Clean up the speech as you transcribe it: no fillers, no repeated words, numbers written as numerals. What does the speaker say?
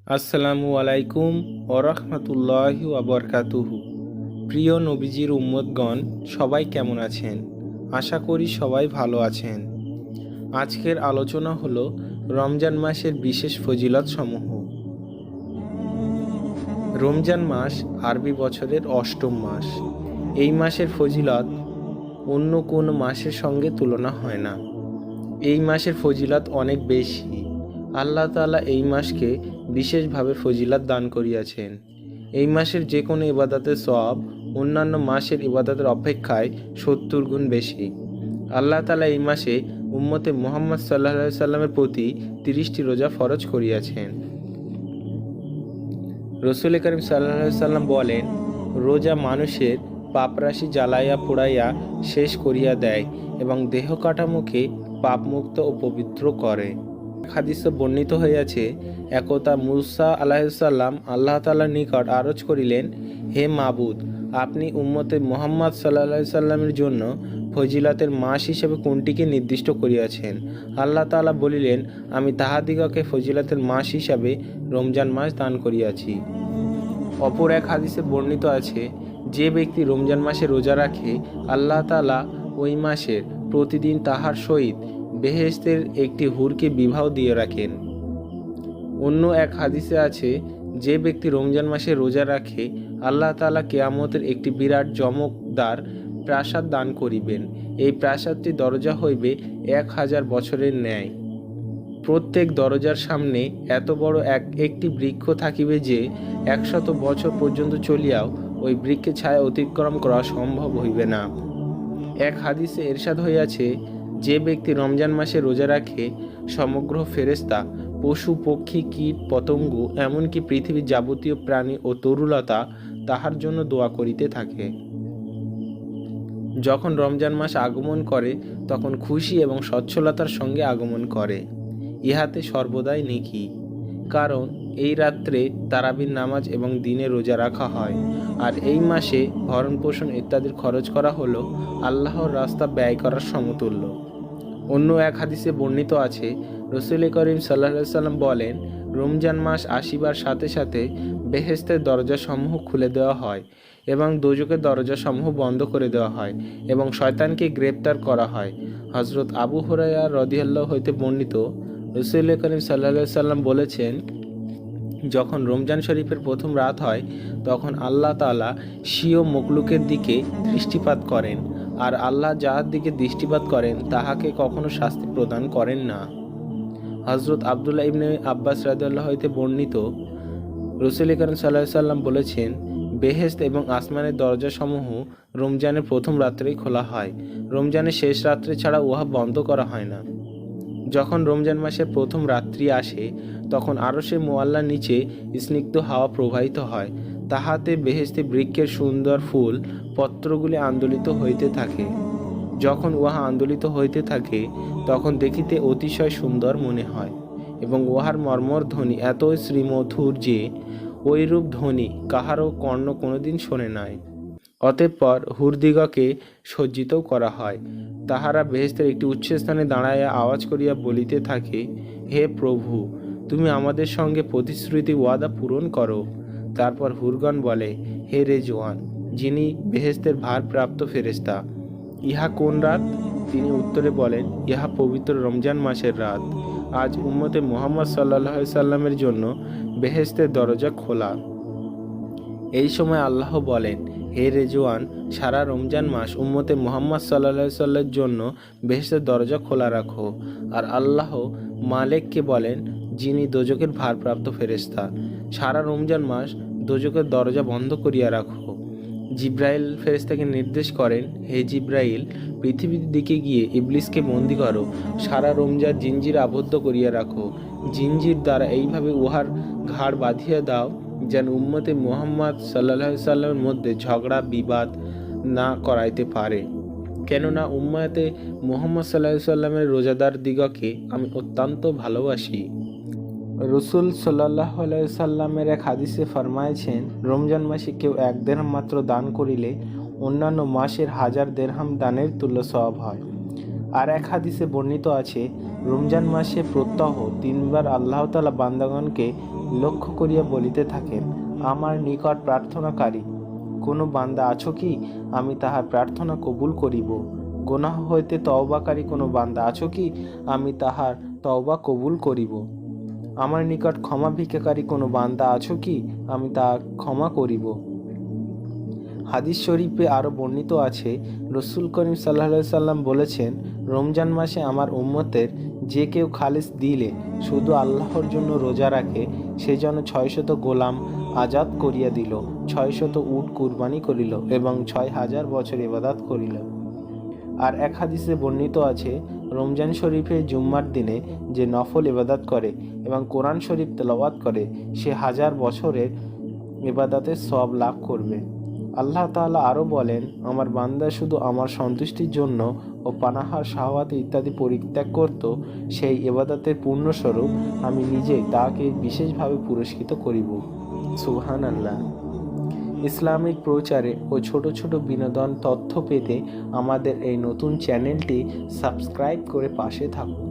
আসসালামু আলাইকুম ওরহমতুল্লাহি ওয়াবারকাতুহু। প্রিয় নবীজির উম্মতগণ, সবাই কেমন আছেন? আশা করি সবাই ভালো আছেন। আজকের আলোচনা হলো রমজান মাসের বিশেষ ফজিলত সমূহ। রমজান মাস আরবি বছরের অষ্টম মাস। এই মাসের ফজিলত অন্য কোনো মাসের সঙ্গে তুলনা হয় না। এই মাসের ফজিলত অনেক বেশি। আল্লাহ তাআলা এই মাসকে বিশেষভাবে ফজিলত দান করিয়াছেন। এই মাসের যে কোনো ইবাদতের সওয়াব অন্যান্য মাসের ইবাদতের অপেক্ষায় 70 গুণ বেশি। আল্লাহ তাআলা এই মাসে উম্মতে মুহাম্মদ সাল্লাল্লাহু আলাইহি সাল্লামের প্রতি 30টি রোজা ফরজ করিয়াছেন। রাসূল করিম সাল্লাল্লাহু আলাইহি সাল্লাম বলেন, রোজা মানুষের পাপরাশি জ্বালাইয়া পোড়াইয়া শেষ করিয়া দেয় এবং দেহ কাঠামোকে পাপমুক্ত ও পবিত্র করে। হাদিসে বর্ণিত হইয়াছে, একদা মূসা আলাইহিস সালাম আল্লাহ তাআলার নিকট আরজ করিলেন, হে মাবুদ, আপনি উম্মতে মুহাম্মদ সাল্লাল্লাহু আলাইহি সাল্লামের জন্য ফজিলতের মাস হিসেবে কোনটিকে নির্দিষ্ট করিয়াছেন? আল্লাহ তাআলা বলিলেন, আমি তাহাদিগকে ফজিলতের মাস হিসাবে রমজান মাস দান করিয়াছি। অপর এক হাদিসে বর্ণিত আছে, যে ব্যক্তি রমজান মাসে রোজা রাখে, আল্লাহ তাআলা ওই মাসের প্রতিদিন তাহার সহিত বেহেশতের একটি হুরকে বিবাহ দিয়ে রাখেন। অন্য এক হাদিসে আছে, যে ব্যক্তি রমজান মাসে রোজা রাখে, আল্লাহ তাআলা কিয়ামতের একটি বিরাট চমকদার প্রাসাদ দান করিবেন। এই প্রাসাদটি দরজা হইবে 1000 বছরের ন্যায়। প্রত্যেক দরজার সামনে এত বড় একটি বৃক্ষ থাকিবে যে 100 বছর পর্যন্ত চলিয়াও ওই বৃক্ষের ছায়া অতিক্রম করা সম্ভব হইবে না। এক হাদিসে ইরশাদ হইয়াছে, যে ব্যক্তি রমজান মাসে রোজা রাখে, সমগ্র ফেরেশতা, পশু পক্ষী, কীট পতঙ্গ, এমনকি পৃথিবীর যাবতীয় প্রাণী ও তরুলতা তাহার জন্য দোয়া করিতে থাকে। যখন রমজান মাস আগমন করে তখন খুশি এবং সচ্ছলতার সঙ্গে আগমন করে। ইহাতে সর্বদাই নেকি, কারণ এই রাত্রে তারাবির নামাজ এবং দিনে রোজা রাখা হয়। আর এই মাসে ভরণ পোষণ ইত্যাদির খরচ করা হলো আল্লাহর রাস্তা ব্যয় করার সমতুল্য। অন্য এক হাদিসে বর্ণিত আছে, রাসূল করিম সাল্লাল্লাহু আলাইহি সাল্লাম বলেন, রমজান মাস আসিবার সাথে সাথে বেহেশতের দরজাসমূহ খুলে দেওয়া হয় এবং দোজখের দরজাসমূহ বন্ধ করে দেওয়া হয় এবং শয়তানকে গ্রেপ্তার করা হয়। হযরত আবু হুরায়রা রাদিয়াল্লাহু হইতে বর্ণিত, রাসূল করিম সাল্লাল্লাহু আলাইহি সাল্লাম বলেছেন, যখন রমজান শরীফের প্রথম রাত হয় তখন আল্লাহ তাআলা স্বীয় মখলুকের দিকে দৃষ্টিপাত করেন, আর আল্লাহ যাহার দিকে দৃষ্টিপাত করেন তাহাকে কখনো শাস্তি প্রদান করেন না। হযরত আব্দুল্লাহ ইবনে আব্বাস রাদিয়াল্লাহু হইতে বর্ণিত, রাসূল করিম সাল্লাল্লাহু আলাইহি সাল্লাম বলেছেন, বেহেশত এবং আসমানের দরজাসমূহ রমজানের প্রথম রাত্রেই খোলা হয়। রমজানের শেষ রাত্রে ছাড়া উহা বন্ধ করা হয় না। যখন রমজান মাসের প্রথম রাত্রি আসে তখন আরশে মুআল্লার নিচে স্নিগ্ধ হাওয়া প্রবাহিত হয়, তাহাতে বেহেশতি বৃক্ষের সুন্দর ফুল পত্রগুলি আন্দোলিত হইতে থাকে। যখন উহা আন্দোলিত হইতে থাকে তখন দেখিতে অতিশয় সুন্দর মনে হয় এবং উহার মর্মর ধ্বনি এতই শ্রীমধুর যে ওইরূপ ধ্বনি কাহারও কর্ণ কোনোদিন শোনে নাই। অতঃপর হুরদিগকে সজ্জিতও করা হয়। তাহারা বেহেশতের একটি উচ্চ স্থানে দাঁড়াইয়া আওয়াজ করিয়া বলিতে থাকে, হে প্রভু, তুমি আমাদের সঙ্গে প্রতিশ্রুতি ওয়াদা পূরণ করো। তারপর হুরগণ বলে, হে রেজওয়ান, যিনি বেহেশতের ভারপ্রাপ্ত ফেরেশতা, ইহা কোন রাত? তিনি উত্তরে বলেন, ইহা পবিত্র রমজান মাসের রাত। আজ উম্মতে মুহাম্মদ সাল্লাল্লাহু আলাইহি সাল্লামের জন্য বেহেশতের দরজা খোলা। এই সময় আল্লাহ বলেন, হে রেজওয়ান, সারা রমজান মাস উম্মতে মুহাম্মদ সাল্লাল্লাহু আলাইহি সাল্লামের জন্য বেহেশতের দরজা খোলা রাখো। আর আল্লাহ মালিককে বলেন, যিনি দোজখের ভারপ্রাপ্ত ফেরেশতা, সারা রমজান মাস দোজখের দরজা বন্ধ করিয়া রাখো। জিব্রাইল ফেরেশতাকে নির্দেশ করেন, হে জিব্রাইল, পৃথিবীর দিকে গিয়ে ইবলিসকে বন্দী করো, সারা রমজান জিঞ্জির আবদ্ধ করিয়া রাখো। জিঞ্জির দ্বারা এইভাবে উহার ঘাড় বাঁধিয়া দাও যেন উম্মতে মুহাম্মদ সাল্লাল্লাহু আলাইহি সাল্লামের মধ্যে ঝগড়া বিবাদ না করাইতে পারে, কেননা উম্মতে মুহাম্মদ সাল্লাল্লাহু আলাইহি সাল্লামের রোজাদার দিগকে আমি অত্যন্ত ভালোবাসি। রাসূল সাল্লাল্লাহু আলাইহি সাল্লামের এক হাদিসে ফরমায়েছেন, রমজান মাসে কেউ 1 দিরহাম মাত্র দান করিলে অন্যান্য মাসের 1000 দিরহাম দানের তুল্য সওয়াব হয়। আর এক হাদিসে বর্ণিত আছে, রমজান মাসে প্রত্যহ 3 বার আল্লাহ তাআলা বান্দাগণকে লক্ষ্য করিয়া বলিতে থাকেন, আমার নিকট প্রার্থনাকারী কোনো বান্দা আছো কি? আমি তাহার প্রার্থনা কবুল করিব। গুনাহ হইতে তওবাকারী কোনো বান্দা আছো কি? আমি তাহার তওবা কবুল করিব। আমার নিকট ক্ষমা ভিক্ষাকারী কোনো বান্দা আছো কি? আমি তাহার ক্ষমা করিব। হাদিস শরীফে আরও বর্ণিত আছে, রসুল করিম সাল্লাল্লাহু আলাইহি সাল্লাম বলেছেন, রমজান মাসে আমার উম্মতের যে কেউ খালিস দিলে শুধু আল্লাহর জন্য রোজা রাখে, সে যেন 600 গোলাম আজাদ করিয়া দিল, 600 উট কুরবানি করিল এবং 6000 বছর ইবাদত করিল। আর এক হাদিসে বর্ণিত আছে, রমজান শরীফে জুম্মার দিনে যে নফল ইবাদত করে এবং কোরআন শরীফ তেলাওয়াত করে, সে 1000 বছরের ইবাদতের সওয়াব লাভ করবে। আল্লাহ তাআলা আরও বলেন, আমার বান্দা শুধু আমার সন্তুষ্টির জন্য ও পানাহার শাহওয়াত ইত্যাদি পরিত্যাগ করত, সেই ইবাদতের পূর্ণস্বরূপ আমি নিজে তাকে বিশেষভাবে পুরস্কৃত করিব। সুবহানাল্লাহ। ইসলামিক প্রচারে ও ছোট ছোট বিনোদন তথ্য পেতে আমাদের এই নতুন চ্যানেলটি সাবস্ক্রাইব করে পাশে থাকুন।